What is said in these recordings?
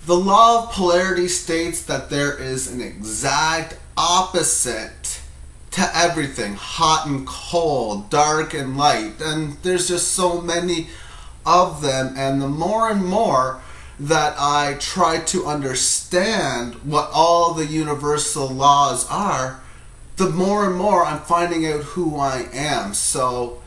The law of polarity states that there is an exact opposite to everything, hot and cold, dark and light, and there's just so many of them. And the more and more that I try to understand what all the universal laws are, the more and more I'm finding out who I am. So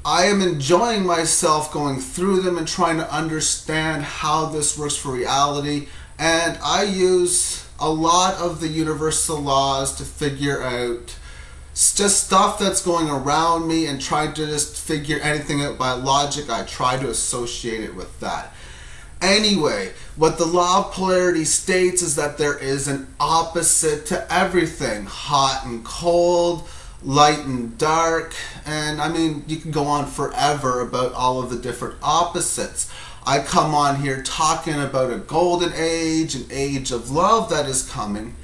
I am enjoying myself going through them and trying to understand how this works for reality. And I use a lot of the universal laws to figure out just stuff that's going around me, and try to just figure anything out by logic. I try to associate it with that. Anyway, what the law of polarity states is that there is an opposite to everything. Hot and cold, light and dark, and I mean, you can go on forever about all of the different opposites. I come on here talking about a golden age, an age of love that is coming,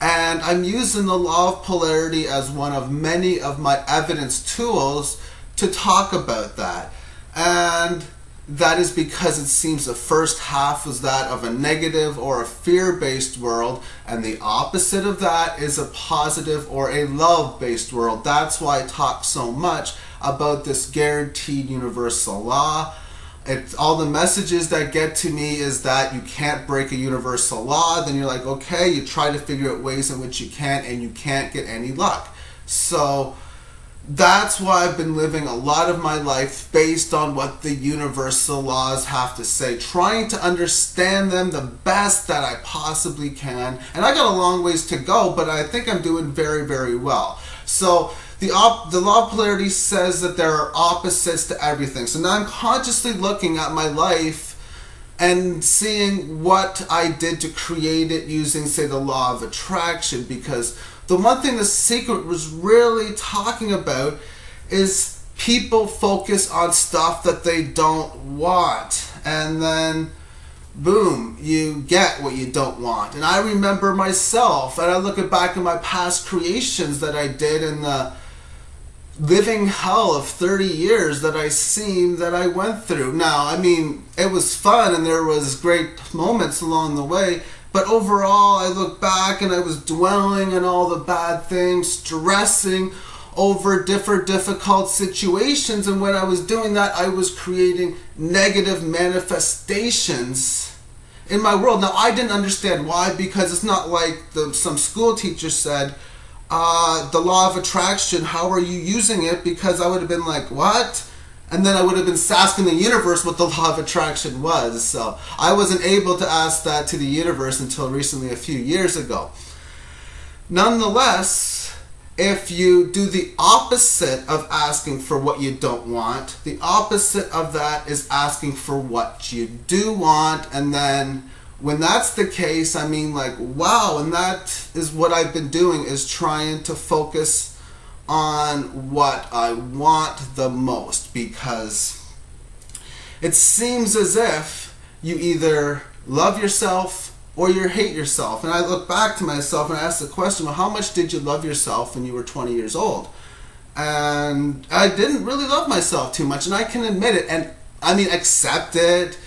and I'm using the law of polarity as one of many of my evidence tools to talk about that. And that is because it seems the first half was that of a negative or a fear-based world, and the opposite of that is a positive or a love-based world. That's why I talk so much about this guaranteed universal law. All the messages that get to me is that you can't break a universal law. Then you're like, okay, you try to figure out ways in which you can, and you can't get any luck. So that's why I've been living a lot of my life based on what the universal laws have to say, trying to understand them the best that I possibly can. And I got a long ways to go, but I think I'm doing very, very well. So the law of polarity says that there are opposites to everything. So now I'm consciously looking at my life and seeing what I did to create it using, say, the law of attraction. Because the one thing The Secret was really talking about is people focus on stuff that they don't want, and then boom, you get what you don't want. And I remember myself, and I look back at my past creations that I did in the living hell of 30 years that I went through. Now, I mean, it was fun and there was great moments along the way, but overall I look back and I was dwelling on all the bad things, stressing over different difficult situations, and when I was doing that, I was creating negative manifestations in my world. Now, I didn't understand why, because it's not like some school teacher said, the law of attraction, how are you using it? Because I would have been like, what? And then I would have been asking the universe what the law of attraction was. So I wasn't able to ask that to the universe until recently, a few years ago. Nonetheless, if you do the opposite of asking for what you don't want, the opposite of that is asking for what you do want. And then when that's the case, I mean, like, wow. And that is what I've been doing, is trying to focus on what I want the most, because it seems as if you either love yourself or you hate yourself. And I look back to myself and I ask the question, well, how much did you love yourself when you were 20 years old? And I didn't really love myself too much, and I can admit it, and I mean, accept it.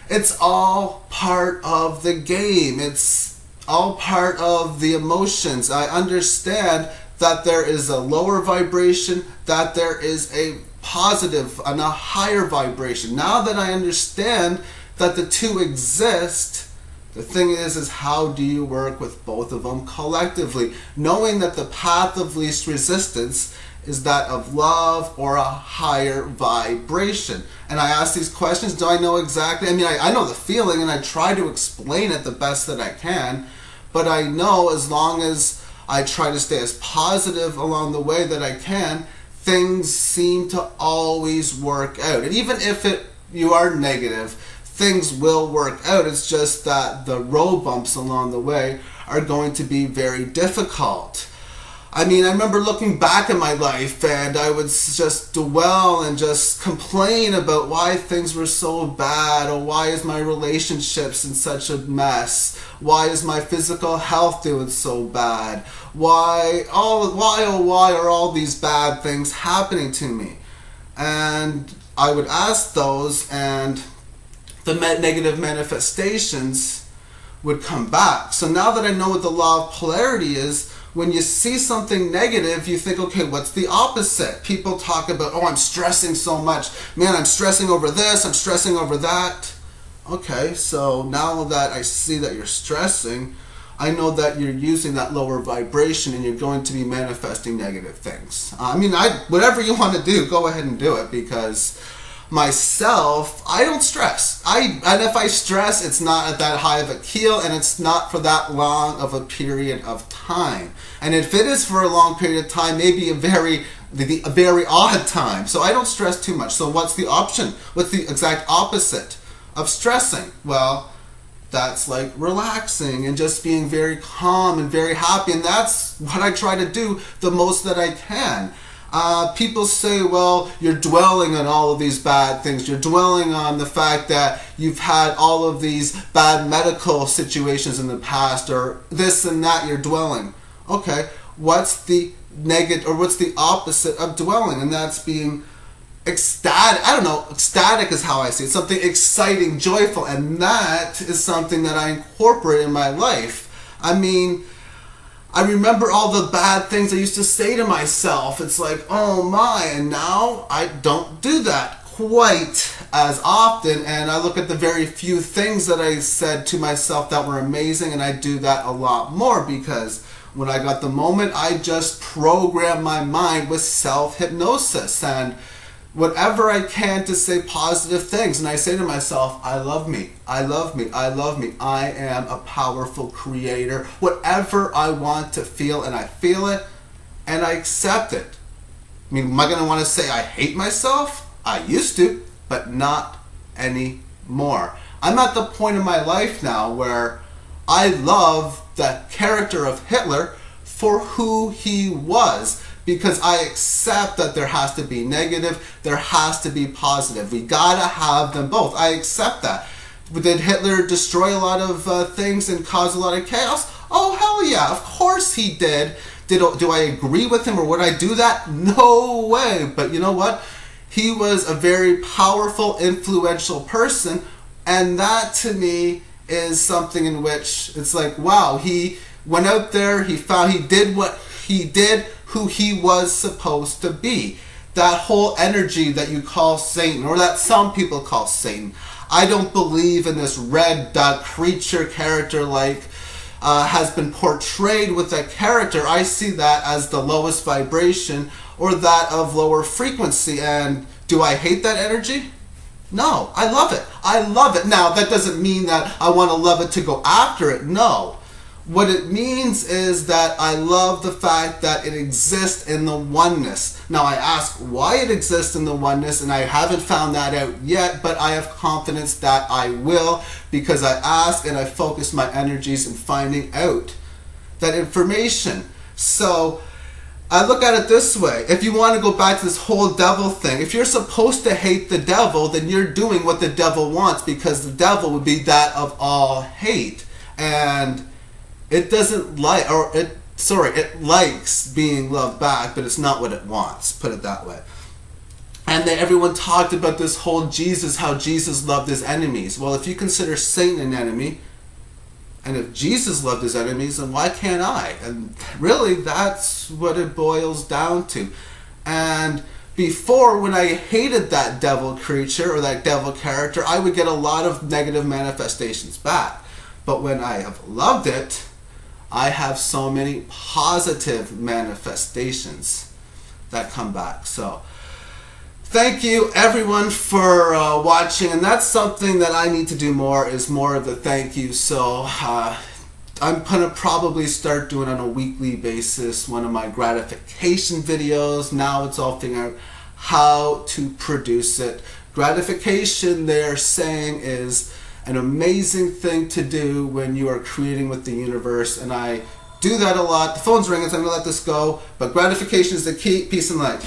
It's all part of the game. It's all part of the emotions. I understand that there is a lower vibration, that there is a positive and a higher vibration. Now that I understand that the two exist, the thing is how do you work with both of them collectively, knowing that the path of least resistance is that of love or a higher vibration. And I ask these questions, do I know exactly? I mean, I know the feeling, and I try to explain it the best that I can, but I know as long as I try to stay as positive along the way that I can, things seem to always work out. And even if you are negative, things will work out. It's just that the road bumps along the way are going to be very difficult. I mean, I remember looking back at my life, and I would just dwell and just complain about why things were so bad, or why is my relationships in such a mess? Why is my physical health doing so bad? Why are all these bad things happening to me? And I would ask those, and the negative manifestations would come back. So now that I know what the law of polarity is, when you see something negative, you think, okay, what's the opposite? People talk about, oh, I'm stressing so much. Man, I'm stressing over this, I'm stressing over that. Okay, so now that I see that you're stressing, I know that you're using that lower vibration and you're going to be manifesting negative things. Whatever you want to do, go ahead and do it, because myself, I don't stress. And if I stress, it's not at that high of a keel, and it's not for that long of a period of time. And if it is for a long period of time, maybe a very odd time. So I don't stress too much. So what's the option? What's the exact opposite of stressing? Well, that's like relaxing and just being very calm and very happy. And that's what I try to do the most that I can. People say, well, you're dwelling on all of these bad things. You're dwelling on the fact that you've had all of these bad medical situations in the past, or this and that, you're dwelling. Okay, what's the negative, or what's the opposite of dwelling? And that's being ecstatic. I don't know, ecstatic is how I see it. Something exciting, joyful, and that is something that I incorporate in my life. I remember all the bad things I used to say to myself. It's like, oh my, and now I don't do that quite as often, and I look at the very few things that I said to myself that were amazing, and I do that a lot more, because when I got the moment, I just program my mind with self-hypnosis and whatever I can to say positive things. And I say to myself, I love me, I love me, I love me. I am a powerful creator. Whatever I want to feel, and I feel it, and I accept it. Am I going to want to say I hate myself? I used to, but not anymore. I'm at the point in my life now where I love the character of Hitler for who he was, because I accept that there has to be negative, there has to be positive. We gotta have them both. I accept that. Did Hitler destroy a lot of things and cause a lot of chaos? Oh, hell yeah, of course he did. Do I agree with him, or would I do that? No way. But you know what? He was a very powerful, influential person, and that to me is something in which it's like, wow, he went out there, he did what he did, who he was supposed to be. That whole energy that you call Satan, or that some people call Satan. I don't believe in this red creature character like has been portrayed with that character. I see that as the lowest vibration, or that of lower frequency. And do I hate that energy? No, I love it. I love it. Now, that doesn't mean that I want to love it to go after it. No. What it means is that I love the fact that it exists in the oneness. Now, I ask why it exists in the oneness, and I haven't found that out yet, but I have confidence that I will, because I ask and I focus my energies in finding out that information. So I look at it this way. If you want to go back to this whole devil thing, if you're supposed to hate the devil, then you're doing what the devil wants, because the devil would be that of all hate. And it doesn't like, it likes being loved back, but it's not what it wants, put it that way. And then everyone talked about this whole Jesus, how Jesus loved his enemies. Well, if you consider Satan an enemy, and if Jesus loved his enemies, then why can't I? And really, that's what it boils down to. And before, when I hated that devil creature or that devil character, I would get a lot of negative manifestations back. But when I have loved it, I have so many positive manifestations that come back. So thank you everyone for watching, and that's something that I need to do more, is more of the thank you. So I'm gonna probably start doing on a weekly basis one of my gratification videos. Now it's all figuring out how to produce it. Gratification, they're saying, is an amazing thing to do when you are creating with the universe, and I do that a lot. The phone's ringing, so I'm gonna let this go, but gratification is the key. Peace and light.